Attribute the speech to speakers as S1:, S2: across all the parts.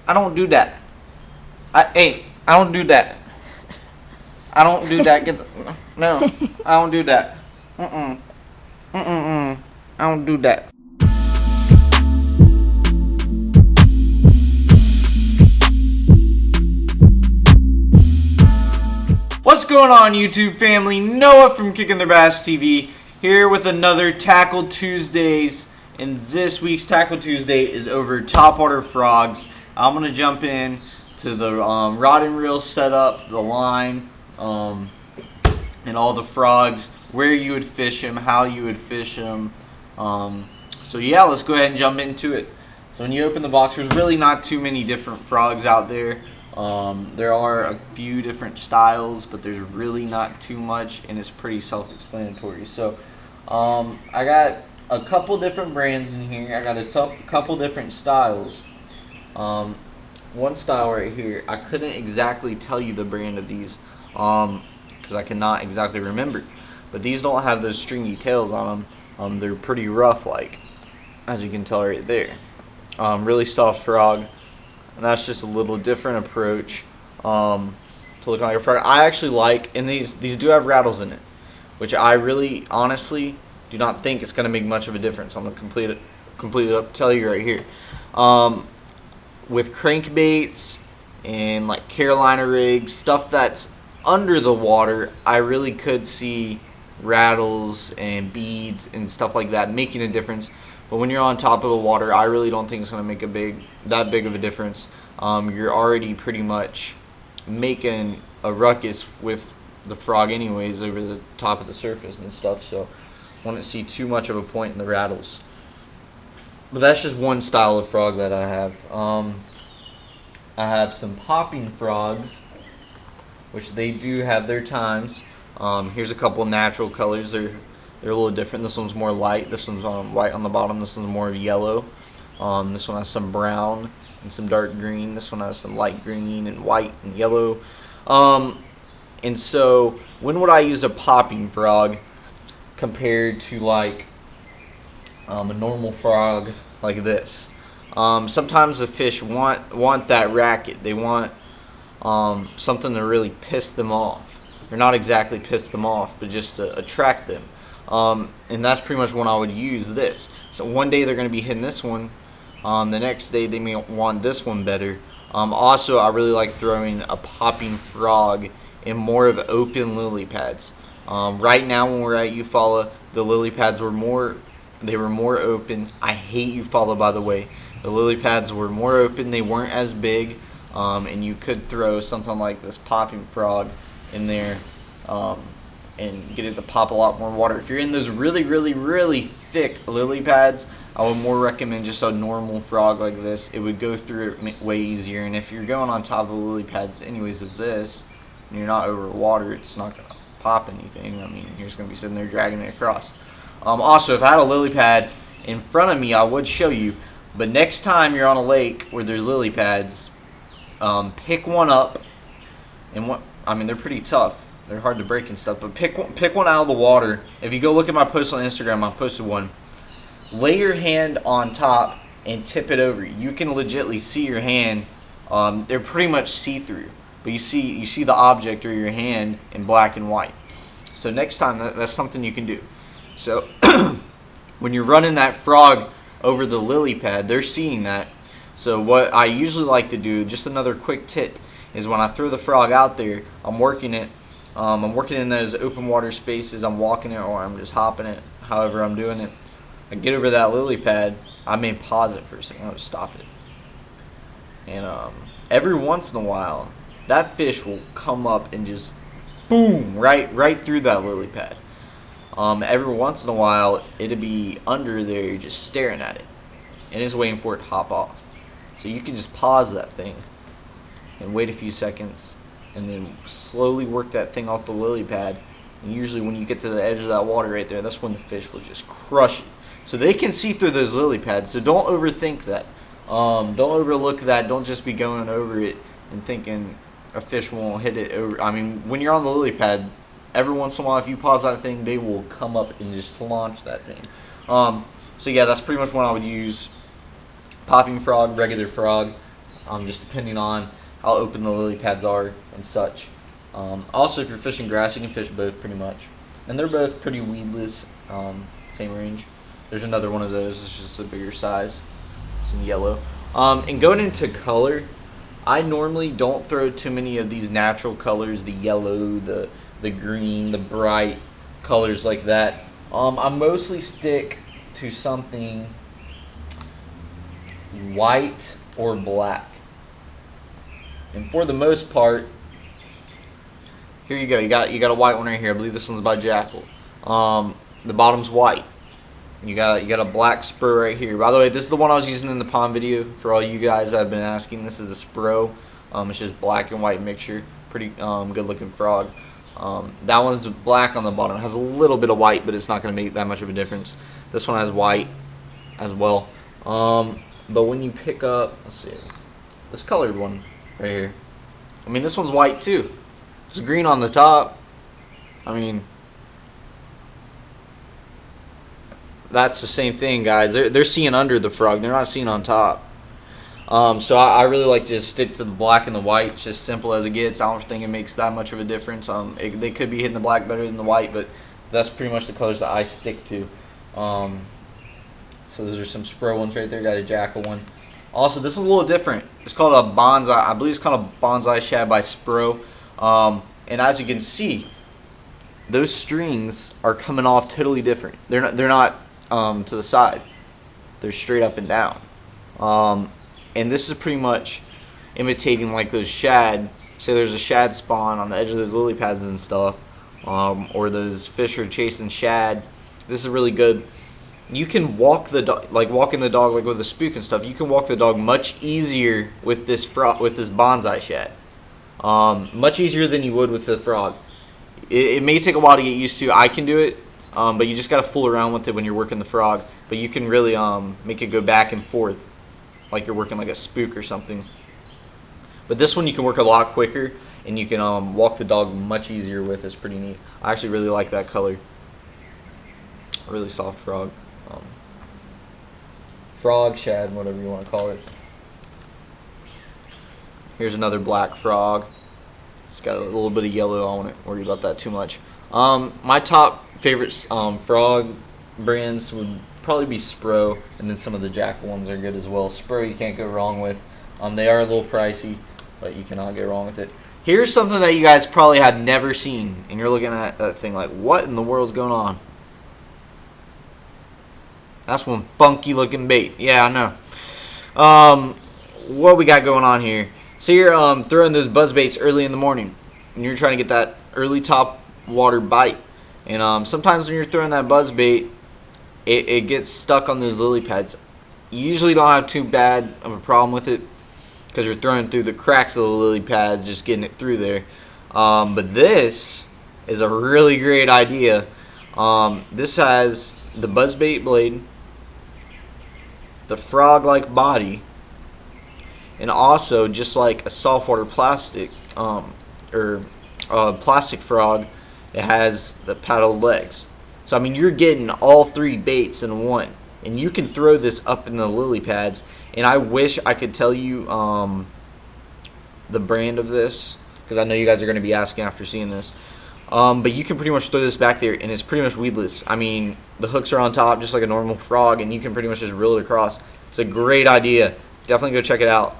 S1: I don't do that. I don't do that. I don't do that. No, I don't do that. Mm-mm. Mm-mm. I don't do that. What's going on, YouTube family? Noah from Kicking Their Bass TV here with another Tackle Tuesdays. And this week's Tackle Tuesday is over topwater frogs. I'm going to jump in to the rod and reel setup, the line, and all the frogs, where you would fish them, how you would fish them. So yeah, let's go ahead and jump into it. So when you open the box, there's really not too many different frogs out there. There are a few different styles, but there's really not too much, and it's pretty self-explanatory. So I got a couple different brands in here. I got a couple different styles. One style right here, I couldn't exactly tell you the brand of these because I cannot exactly remember. But these don't have those stringy tails on them. They're pretty rough, like, as you can tell right there. Really soft frog. And that's just a little different approach to look like a frog. I actually like, and these do have rattles in it, which I really, honestly, do not think it's going to make much of a difference. I'm going to completely tell you right here. With crankbaits and like Carolina rigs, stuff that's under the water, I really could see rattles and beads and stuff like that making a difference. But when you're on top of the water, I really don't think it's going to make that big of a difference. You're already pretty much making a ruckus with the frog anyways over the top of the surface and stuff, so I wouldn't see too much of a point in the rattles. But that's just one style of frog that I have. I have some popping frogs, which they do have their times. Here's a couple natural colors. They're a little different. This one's more light. This one's white on the bottom. This one's more yellow. This one has some brown and some dark green. This one has some light green and white and yellow. And so when would I use a popping frog compared to like a normal frog like this? Sometimes the fish want that racket. They want something to really piss them off. Or not exactly piss them off, but just to attract them. And that's pretty much when I would use this. So one day they're going to be hitting this one. The next day they may want this one better. Also, I really like throwing a popping frog in more of open lily pads. Right now when we're at Eufaula, the lily pads were more open. I hate Eufaula, by the way. The lily pads were more open. They weren't as big, and you could throw something like this popping frog in there and get it to pop a lot more water. If you're in those really thick lily pads, I would more recommend just a normal frog like this. It would go through it way easier. And if you're going on top of the lily pads anyways of this, and you're not over water, it's not going to pop anything. I mean, you're just going to be sitting there dragging it across. Also, if I had a lily pad in front of me, I would show you. But next time you're on a lake where there's lily pads, pick one up. And I mean, they're pretty tough. They're hard to break and stuff. But pick one out of the water. If you go look at my post on Instagram, I posted one. Lay your hand on top and tip it over. You can legitimately see your hand. They're pretty much see-through, but you see the object or your hand in black and white. So next time, that's something you can do. So when you're running that frog over the lily pad, they're seeing that. So what I usually like to do, just another quick tip, is when I throw the frog out there, I'm working it. I'm working in those open water spaces. I'm walking it or I'm just hopping it, however I'm doing it. I get over that lily pad. I may pause it for a second. I'll just stop it. And every once in a while, that fish will come up and just boom right through that lily pad. Every once in a while, it'll be under there just staring at it, and it's waiting for it to hop off. So you can just pause that thing and wait a few seconds, and then slowly work that thing off the lily pad. And usually when you get to the edge of that water right there, that's when the fish will just crush it. So they can see through those lily pads, so don't overthink that. Don't overlook that. Don't just be going over it and thinking a fish won't hit it over. I mean, when you're on the lily pad, every once in a while, if you pause that thing, they will come up and just launch that thing. So yeah, that's pretty much what I would use. Popping frog, regular frog. just depending on how open the lily pads are and such. Also, if you're fishing grass, you can fish both pretty much, and they're both pretty weedless, same range. There's another one of those. It's just a bigger size. It's in yellow. And going into color, I normally don't throw too many of these natural colors, the yellow, the green, the bright colors like that. I mostly stick to something white or black. And for the most part, here you go. You got a white one right here. I believe this one's by Jackal. The bottom's white. You got a black Spro right here. By the way, this is the one I was using in the pond video for all you guys that have been asking. This is a Spro. It's just black and white mixture. Pretty good looking frog. That one's black on the bottom. It has a little bit of white, but it's not going to make that much of a difference. This one has white as well. But when you pick up, let's see, this colored one right here. I mean, this one's white too. It's green on the top. I mean, that's the same thing, guys. They're seeing under the frog. They're not seeing on top. So I really like to just stick to the black and the white. It's just simple as it gets. I don't think it makes that much of a difference. They could be hitting the black better than the white, but that's pretty much the colors that I stick to. So those are some Spro ones right there. Got a Jackal one. Also, this one's a little different. It's called a Bonsai. I believe it's called a Bonsai Shad by Spro. And as you can see, those strings are coming off totally different. They're not to the side. They're straight up and down. And this is pretty much imitating like those shad. Say there's a shad spawn on the edge of those lily pads and stuff, or those fish are chasing shad. This is really good. You can walk the dog, like walking the dog like with a spook and stuff. You can walk the dog much easier with this bonsai shad. Much easier than you would with the frog. It may take a while to get used to. I can do it, but you just gotta fool around with it when you're working the frog. But you can really make it go back and forth, like you're working like a spook or something. But this one you can work a lot quicker, and you can walk the dog much easier with. It's pretty neat. I actually really like that color. A really soft frog. Frog, shad, whatever you want to call it. Here's another black frog. It's got a little bit of yellow. I won't worry about that too much. My top favorite frog brands would probably be Spro, and then some of the Jackal ones are good as well. Spro you can't go wrong with. They are a little pricey, but you cannot go wrong with it. Here's something that you guys probably had never seen, and you're looking at that thing like, what in the world's going on? That's one funky looking bait. Yeah, I know. What we got going on here? So you're throwing those buzz baits early in the morning, and you're trying to get that early top water bite. And sometimes when you're throwing that buzz bait, it gets stuck on those lily pads. You usually don't have too bad of a problem with it because you're throwing through the cracks of the lily pads, just getting it through there. But this is a really great idea. This has the buzz bait blade, the frog-like body, and also just like a saltwater plastic or plastic frog, it has the paddled legs. So I mean, you're getting all three baits in one, and you can throw this up in the lily pads. And I wish I could tell you the brand of this, because I know you guys are going to be asking after seeing this. But you can pretty much throw this back there, and it's pretty much weedless. I mean, the hooks are on top just like a normal frog, and you can pretty much just reel it across. It's a great idea. Definitely go check it out.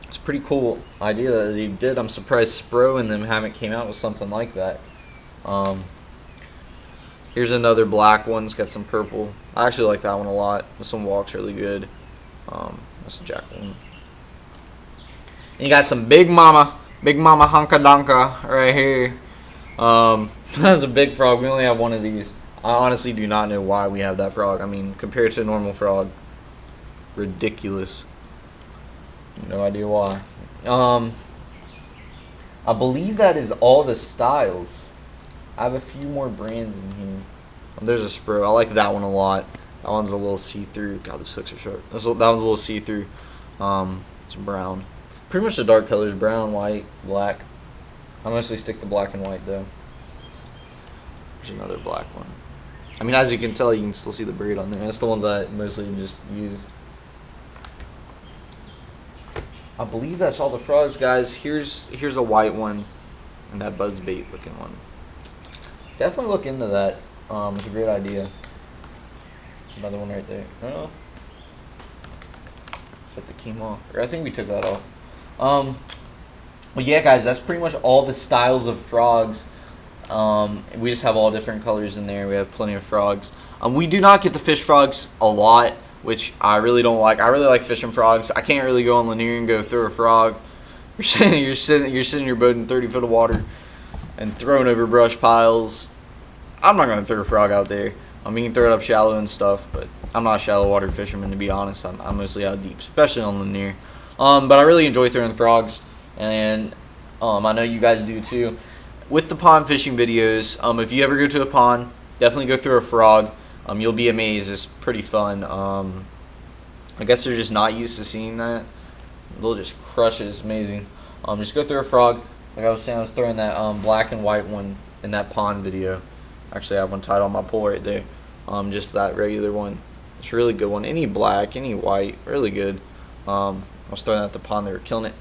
S1: It's a pretty cool idea that they did. I'm surprised Spro and them haven't came out with something like that. Here's another black one. It's got some purple. I actually like that one a lot. This one walks really good. That's a Jackal one. And you got some Big Mama Honka Donka right here. That's a big frog. We only have one of these. I honestly do not know why we have that frog. I mean, compared to a normal frog, ridiculous. No idea why. I believe that is all the styles. I have a few more brands in here. There's a Spro. I like that one a lot. That one's a little see-through. God, those hooks are sharp. That one's a little see-through. It's brown. Pretty much the dark colors: brown, white, black. I mostly stick to black and white though. There's another black one. I mean, as you can tell, you can still see the braid on there. That's the ones I mostly just use. I believe that's all the frogs, guys. Here's a white one and that buzzbait looking one. Definitely look into that. It's a great idea. There's another one right there. Oh. Except it came off. Or I think we took that off. Well, yeah, guys, that's pretty much all the styles of frogs. We just have all different colors in there. We have plenty of frogs. We do not get the fish frogs a lot, which I really don't like. I really like fishing frogs. I can't really go on Lanier and go throw a frog. You're sitting your boat in 30 foot of water and throwing over brush piles. I'm not gonna throw a frog out there. I mean, you can throw it up shallow and stuff, but I'm not a shallow water fisherman, to be honest. I'm mostly out deep, especially on Lanier. But I really enjoy throwing frogs, and I know you guys do too. With the pond fishing videos, if you ever go to a pond, definitely go through a frog. You'll be amazed. It's pretty fun. I guess they're just not used to seeing that. They'll just crush it. It's amazing. Just go through a frog. Like I was saying, I was throwing that black and white one in that pond video. Actually, I have one tied on my pole right there. Just that regular one. It's a really good one. Any black, any white, really good. I was throwing that at the pond. They were killing it.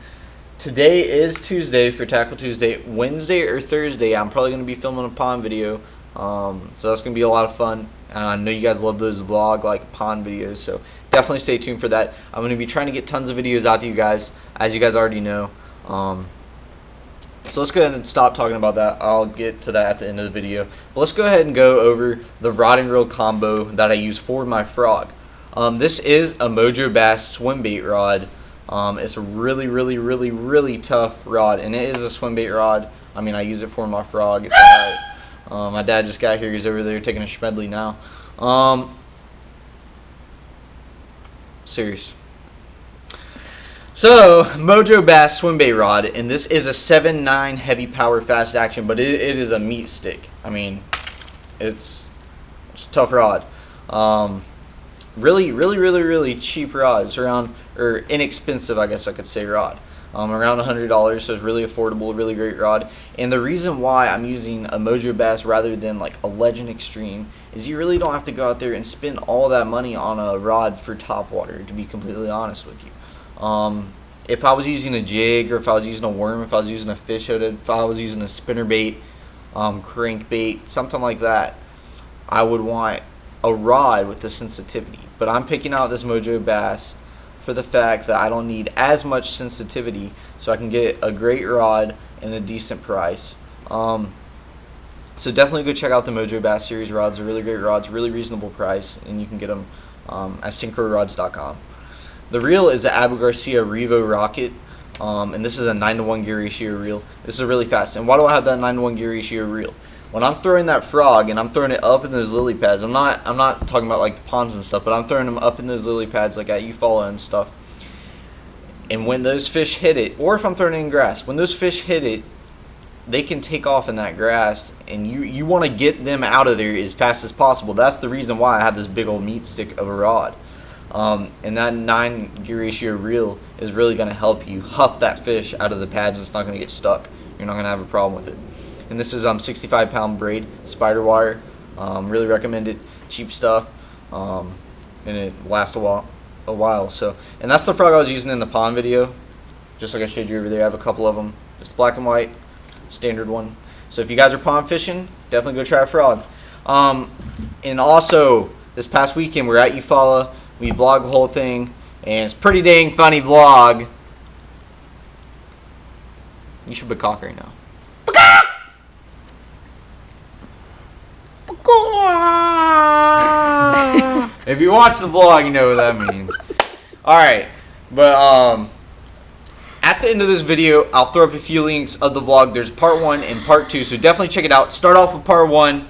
S1: Today is Tuesday for Tackle Tuesday. Wednesday or Thursday, I'm probably going to be filming a pond video. So that's going to be a lot of fun. And I know you guys love those vlog like pond videos, so definitely stay tuned for that. I'm going to be trying to get tons of videos out to you guys, as you guys already know. So let's go ahead and stop talking about that. I'll get to that at the end of the video. But let's go ahead and go over the rod and reel combo that I use for my frog. This is a Mojo Bass swim bait rod. It's a really tough rod, and it is a swim bait rod. I mean, I use it for my frog. It's alright. My dad just got here. He's over there taking a Schmedley now. Serious. So, Mojo Bass swim bait rod, and this is a 7.9 heavy power fast action, but it is a meat stick. I mean, it's a tough rod. Really cheap rod. It's around, or inexpensive, I guess I could say, rod. Around $100, so it's really affordable, really great rod. And the reason why I'm using a Mojo Bass rather than like a Legend Extreme is you really don't have to go out there and spend all that money on a rod for Topwater, to be completely honest with you. If I was using a jig, or if I was using a worm, if I was using a fish hook, if I was using a spinnerbait, crankbait, something like that, I would want a rod with the sensitivity. But I'm picking out this Mojo Bass for the fact that I don't need as much sensitivity, so I can get a great rod and a decent price. So definitely go check out the Mojo Bass series rods. They're really great rods, really reasonable price, and you can get them at syncrorods.com. The reel is the Abu Garcia Revo Rocket, and this is a 9-to-1 gear ratio reel. This is really fast. And why do I have that 9-to-1 gear ratio reel? When I'm throwing that frog and I'm throwing it up in those lily pads, I'm not talking about like the ponds and stuff, but I'm throwing them up in those lily pads like at Eufaula and stuff. And when those fish hit it, or if I'm throwing it in grass, when those fish hit it, they can take off in that grass, and you want to get them out of there as fast as possible. That's the reason why I have this big old meat stick of a rod. And that 9 gear ratio reel is really going to help you huff that fish out of the pads. It's not going to get stuck. You're not going to have a problem with it. And this is 65-pound braid spider wire. Really recommend it. Cheap stuff, and it lasts a while. So, and that's the frog I was using in the pond video. Just like I showed you over there, I have a couple of them. Just black and white, standard one. So if you guys are pond fishing, definitely go try a frog. And also, this past weekend we were at Eufaula. We vlogged the whole thing, and it's a pretty dang funny vlog. You should be cock right now. If you watch the vlog, you know what that means. Alright, but at the end of this video, I'll throw up a few links of the vlog. There's part 1 and part 2, so definitely check it out. Start off with part 1,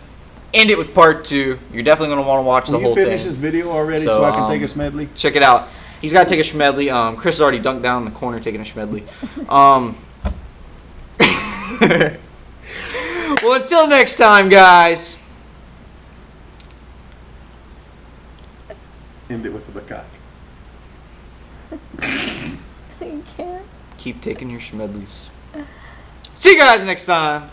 S1: end it with part 2. You're definitely going to want to watch the whole thing.
S2: Will you finish this video already so I can take a Schmedley?
S1: Check it out. He's got to take a Schmedley. Chris has already dunked down in the corner taking a Schmedley. Well, until next time, guys.
S2: End it with the cock.
S3: I can't.
S1: Keep taking your Schmedleys. See you guys next time.